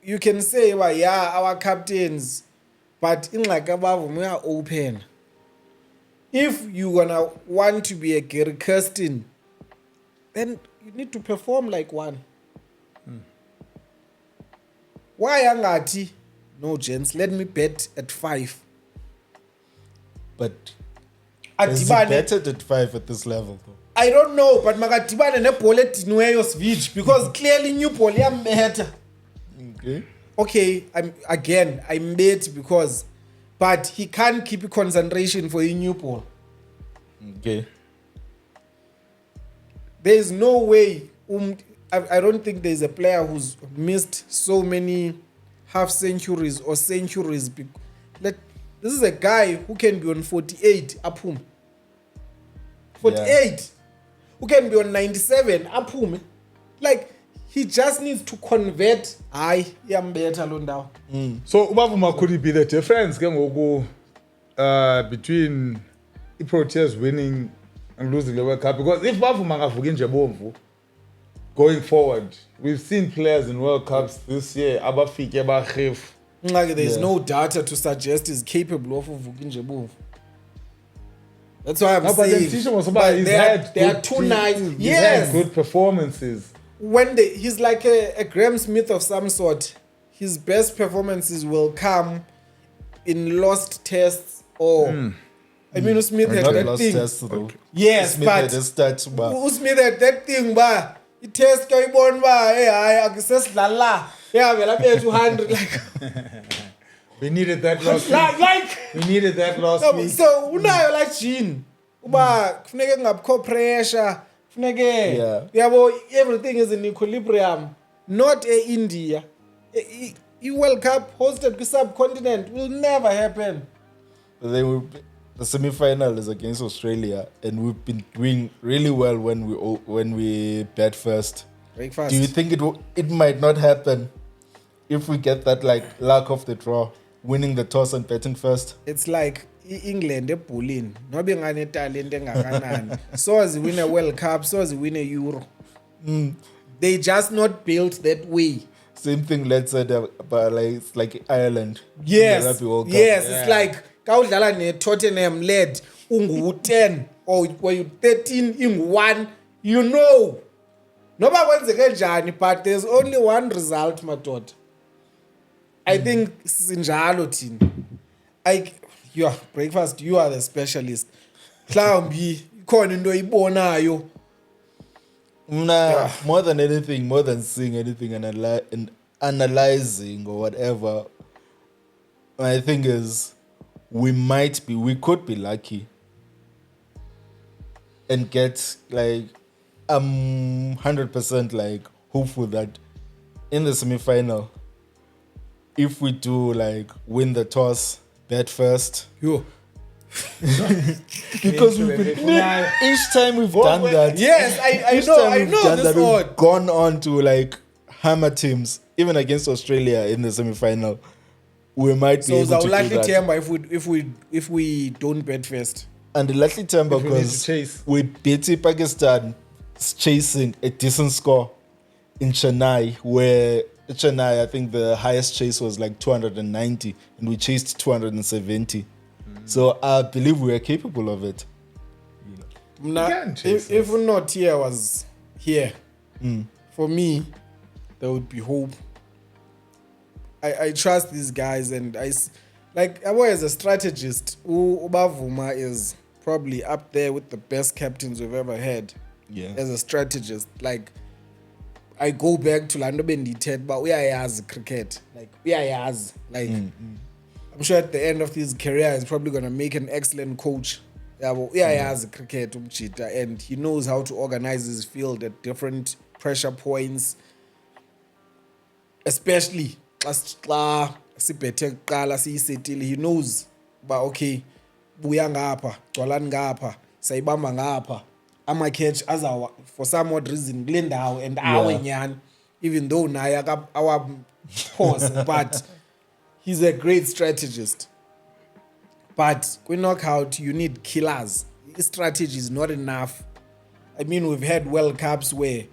you can say, well, yeah, our captains, but in like above, we are open. If you gonna want to be a Gary Kirsten, then you need to perform like one. Why angati? No, gents, let me bet at 5. But is he betted at 5 at this level though? I don't know, but magadibane neball edinweyo switch because clearly new ball better. Okay, I'm bet because, but he can't keep concentration for a new ball. Okay. There is no way. I don't think there's a player who's missed so many half centuries or centuries. This is a guy who can be on 48 up home. 48 who can be on 97 up home. Like he just needs to convert. Better now. So Ubavuma, could it be the difference between the Proteas winning and losing the World Cup? Because if Ubavuma ngavukinje bomvu going forward, we've seen players in World Cups this year. There's no data to suggest he's capable of vukinje bomvu. That's why I'm saying. They are too nice. Yes, good performances. When he's like a Graham Smith of some sort, his best performances will come in lost tests or. I mean, Smith had that thing. Tests, yes, Smith but Smith had that thing, but it test going on, I access la. Yeah, we'll have 200 like. We needed that last like We needed that last no, week. so unayo la gene uba kufuneke kungabikho pressure kufuneke yabo everything is in equilibrium not India World Cup hosted subcontinent will never happen. But then the semi-final is against Australia, and we've been doing really well when we bat first. Breakfast. Do you think it might not happen if we get that like luck of the draw, winning the toss and batting first? It's like England ebullying nobe ngane talent engakanani so win a World Cup so win a Euro. They just not built that way. Same thing let's say about like Ireland. Yes, it's like kawudlala ne Tottenham led ungu 10 or were you 13 in 1 you know noba kwenzeke njani but there's only one result madoda. I think sinjalo thina you are breakfast you are the specialist mhlawumbi ikhona into ibonayo. More than anything, more than seeing anything and analyzing or whatever, my thing is we could be lucky and get like 100% like hopeful that in the semi-final, if we do like win the toss, bat first. Because we've been each time we've done that. Yes, I know this one. We've gone on to like hammer teams, even against Australia in the semi-final. We might be able to do that. If we don't bet first. And the likely time because we beat Pakistan chasing a decent score in Chennai, where Chennai, I think the highest chase was like 290 and we chased 270. So I believe we are capable of it. If not here was here, for me, there would be hope. I trust these guys and Abo as a strategist, Ubavuma is probably up there with the best captains we've ever had. Yeah. As a strategist, like I go back to Lando Bendited, but we are as cricket. I'm sure at the end of his career, he's probably going to make an excellent coach. He has cricket, and he knows how to organize his field at different pressure points. Especially, he knows, but okay, buya ngapha, gcwalani ngapha, sayibamba ngapha. Ama catch azawa for some odd reason, Glendow and Awenyan, even though Naya our pause, but he's a great strategist. But when knockout, you need killers. His strategy is not enough. I mean, we've had World Cups where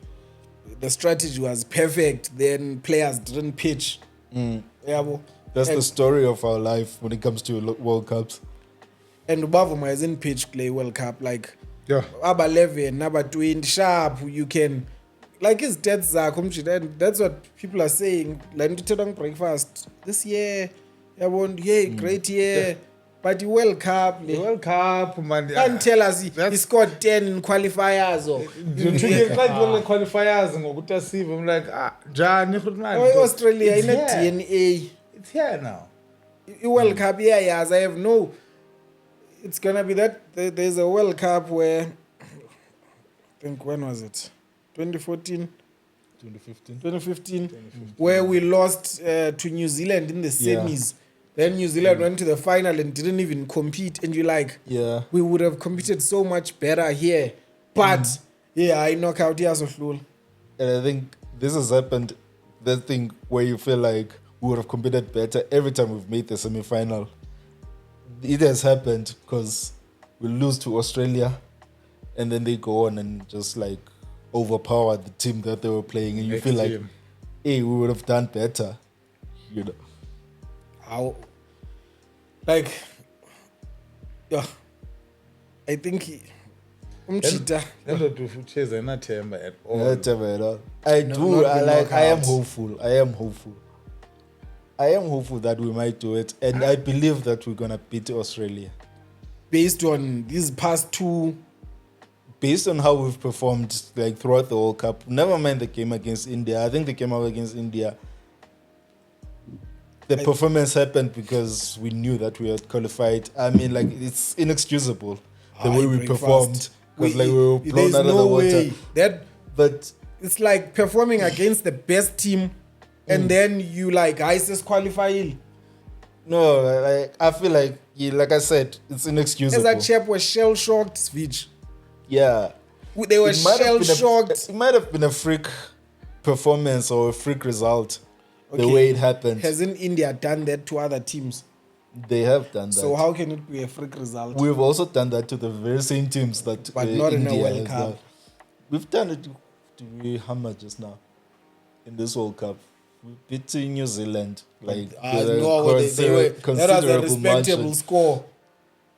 the strategy was perfect, then players didn't pitch. That's the story of our life when it comes to World Cups. And Ubavuma isn't pitch play World Cup. Aba 11, number 20, sharp, you can... Like his stats are and that's what people are saying. Breakfast this year, great year. But the World Cup, man. Can't tell us he scored 10 in qualifiers or qualifiers and I'm like, John, Australia in a DNA. It's here now. World Cup, yes. I have no. It's gonna be that there's a World Cup where I think when was it? 2014? 2015, where we lost to New Zealand in the semis. Then New Zealand went to the final and didn't even compete. And you're like, we would have competed so much better here. But, I knock out here so full. And I think this has happened, that thing where you feel like we would have competed better every time we've made the semi-final. It has happened because we lose to Australia and then they go on and just like overpower the team that they were playing, and you feel like, hey, we would have done better, you know. How? I think Umchita. At all. I am hopeful. I am hopeful that we might do it, and I believe that we're gonna beat Australia. Based on these past two. Based on how we've performed like throughout the World Cup, never mind the game against India. I think the game out against India, the performance happened because we knew that we had qualified. I mean, like, it's inexcusable the way we performed. Because like we were blown out of the water. But it's like performing against the best team, and then you like ISIS qualify. No, like I feel like, like I said, it's inexcusable. As a chap was shell shocked, Svich. Yeah, they were shell shocked. It might have been a freak performance or a freak result. The way it happened. Hasn't India done that to other teams? They have done that. So how can it be a freak result? We've also done that to the very same teams that but not India in a World Cup. We've done it to Hammer just now in this World Cup. We beat New Zealand like that was a respectable margin. Score.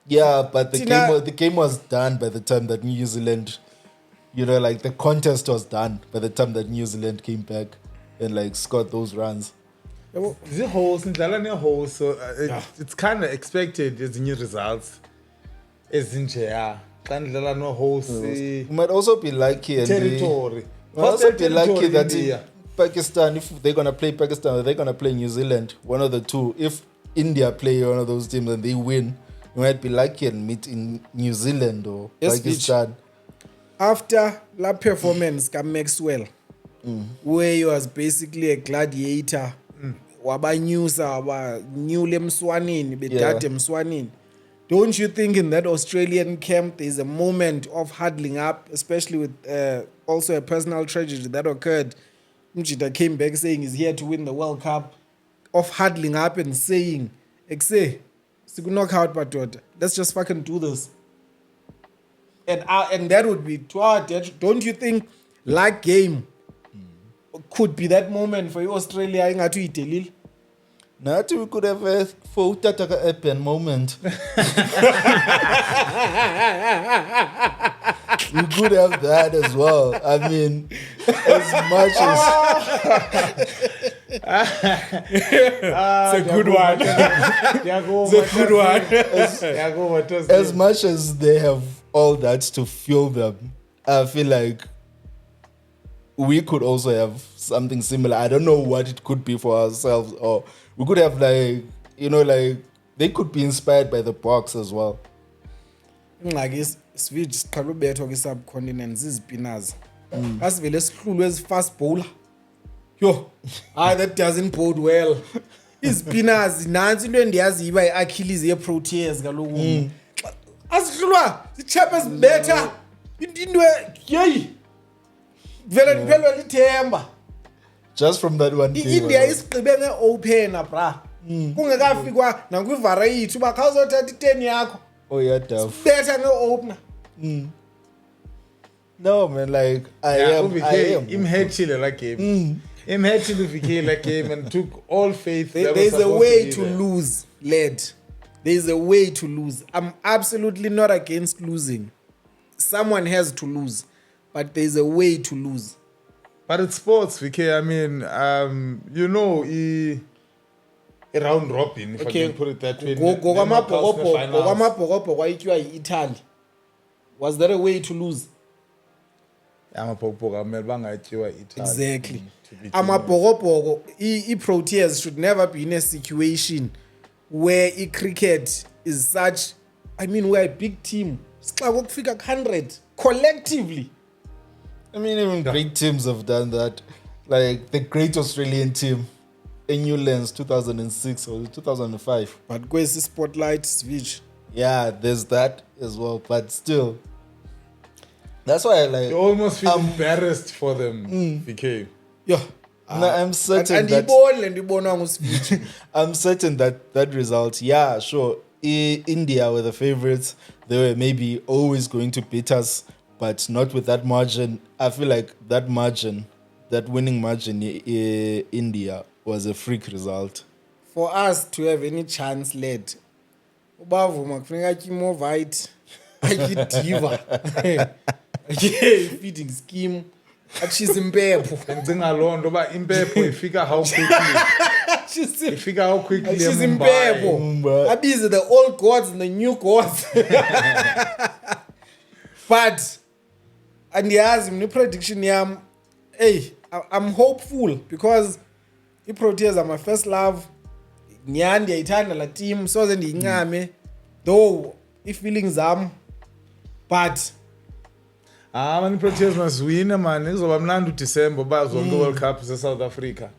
Yeah, but the game was done by the time that New Zealand, like the contest was done by the time that New Zealand came back and like scored those runs. So it's kind of expected as new results. You might also be lucky and territory. That Pakistan, if they're gonna play Pakistan or they're gonna play New Zealand, one of the two. If India play one of those teams and they win, you might be lucky and meet in New Zealand or Pakistan. After la performance ka Maxwell, where he was basically a gladiator, wabanyusa wabanyule mswanini bedade mswanini. Don't you think in that Australian camp there's a moment of huddling up, especially with also a personal tragedy that occurred? Mjita came back saying he's here to win the World Cup, of huddling up and saying, "Exe, knock out Patota. Let's just fucking do this." And that would be to our detriment. Don't you think like game could be that moment for you Australia ingathi uyidelile? Nathi we could have a for Tataka Epen moment. We could have that as well. I mean, as much as it's a good one. It's a good one. As much as they have all that to fuel them, I feel like we could also have something similar. I don't know what it could be for ourselves, or we could have like they could be inspired by the box as well. Like switch qalubethwa kwi-subcontinent zizipinazi asivele sihlulwe as fast bowler yo that doesn't bode well. Izipinazi nansi into endiyazi iba i-Achilles ye-Proteas kaloku asihlulwa zichapha ezibetha into yeyi vele niphelwa lithemba. Just from that one day. India isigqibe nge-opener bra kungekafikwa nakwi-variety uba khawuzothatha i-10 yakho. Oh yeah, Dove. Better no opener. No man, like I am. Him had chile like game. Him had chile like game and took all faith. There's a way to lose, lad. There's a way to lose. I'm absolutely not against losing. Someone has to lose, but there's a way to lose. But it's sports, VK. I mean, a round robin, if I can put it that way. Italy. Was there a way to lose? Exactly. Proteas should never be in a situation where cricket is such. I mean, we're a big team. It's like 100 collectively. I mean, even great teams have done that. Like the great Australian team. In New Lens 2006 or 2005. But where's the spotlight switch? Yeah, there's that as well. But still, that's why I like. You almost feel embarrassed for them. VK. Yeah. No, I'm certain that. I'm certain that result. Yeah, sure. India were the favorites. They were maybe always going to beat us, but not with that margin. I feel like that margin, that winning margin, India was a freak result. For us to have any chance led, ubavuma kufuneka imovite ayidiva feeding scheme achize impepho ngicinga lo nto ba impepho ifika how quickly achize impepho abize the old gods and the new gods. But andiyazi mina prediction yam I'm hopeful because the Proteas are my first love. nyani ndiyayithanda la team soze ndiyincame though i-feelings zam but mani Proteas masiwine mani kuzoba mnandi uDisember bazonke World Cup se-South Africa.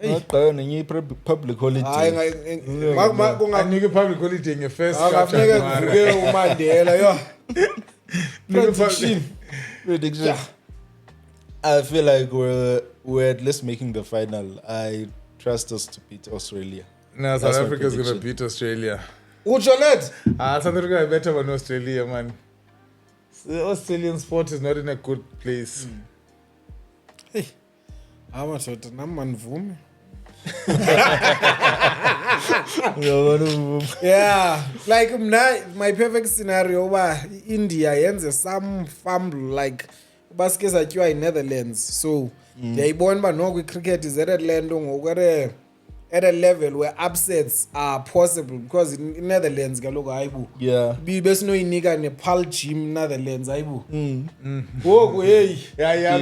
Ngaqala nenye public holiday. Anike public holiday nge-first January uMandela yo. Prediction. I feel like we're at least making the final. I trust us to beat Australia. No, South Africa is going to beat Australia. Ujolet? South Africa is better than Australia, man. The Australian sport is not in a good place. Hey, amadoda namanvume. Yeah, like my perfect scenario was India yenze some fumble like basket atyiwa Netherlands. So ndiyayibona uba noko cricket is at a land at a level where upsets are possible because in Netherlands kaloku hayibo. Yeah. Besinoyinika nePaul Gym Netherlands hayibo. Ngoku hey. Yeah,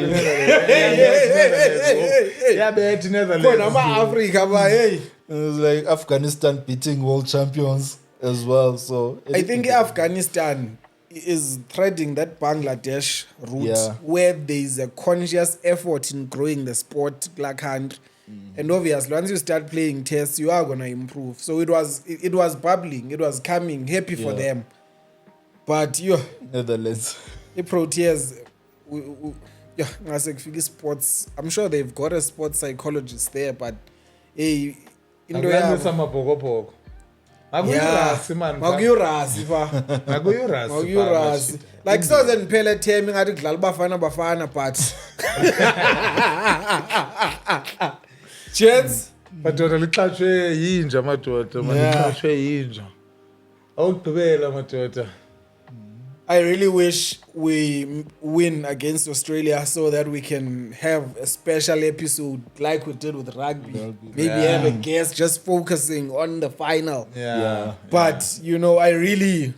bethi Netherlands. Khona ama-Africa ba hey. It was like Afghanistan beating world champions as well. So I think Afghanistan is threading that Bangladesh route where there is a conscious effort in growing the sport like country. And obviously, once you start playing tests, you are gonna improve. So it was bubbling, it was coming, happy for them. But Netherlands, the Proteas, sports. I'm sure they've got a sports psychologist there, but hey, Makuyurasi. Like so then phela themi ngathi kudlala bafana but Jets madoda lixashwe yinja madoda lixashwe yinja awugqibela madoda. I really wish we win against Australia so that we can have a special episode like we did with rugby. Maybe have a guest just focusing on the final. But I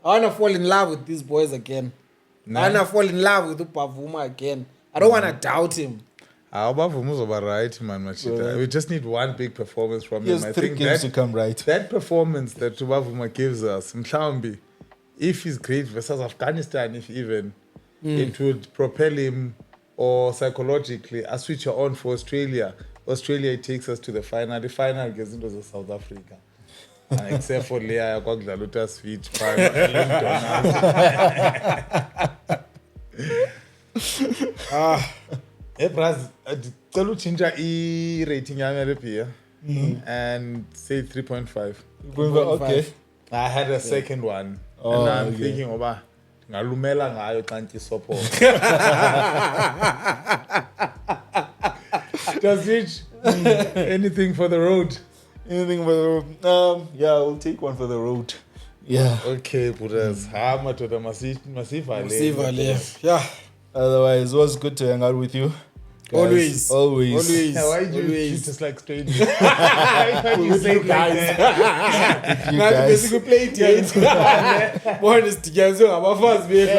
wanna fall in love with these boys again. I wanna fall in love with Upavuma again. I don't wanna doubt him. Ubavuma uzoba right, man, Machita. We just need one big performance from him. I think games to come right. That performance that Ubavuma gives us, mhlawumbi, if he's great versus Afghanistan, if even, it would propel him or psychologically a switch on for Australia. Australia, it takes us to the final. The final gets into South Africa. Except for Leah, Kwaglalutas feet. Hey, Braz, tell change rating and say 3.5. Okay. I had a second one. And I'm thinking about ngalumela ngayo xa ntisopo. Does it anything for the road? Anything for the road? Yeah, we'll take one for the road. Yeah. Okay, Proteas. Madoda masivale. Yeah. Otherwise, it was good to hang out with you. Guys. Always. Why do you treat us like strangers? Why you say guys? Not basically play it. One is together. I'm first baby.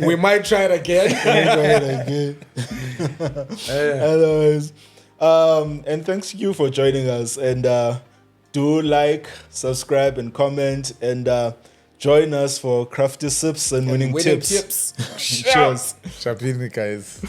We might try it again. Otherwise, and thanks you for joining us. And do like, subscribe, and comment, and join us for crafty sips and winning tips. Cheers. Chapini, guys.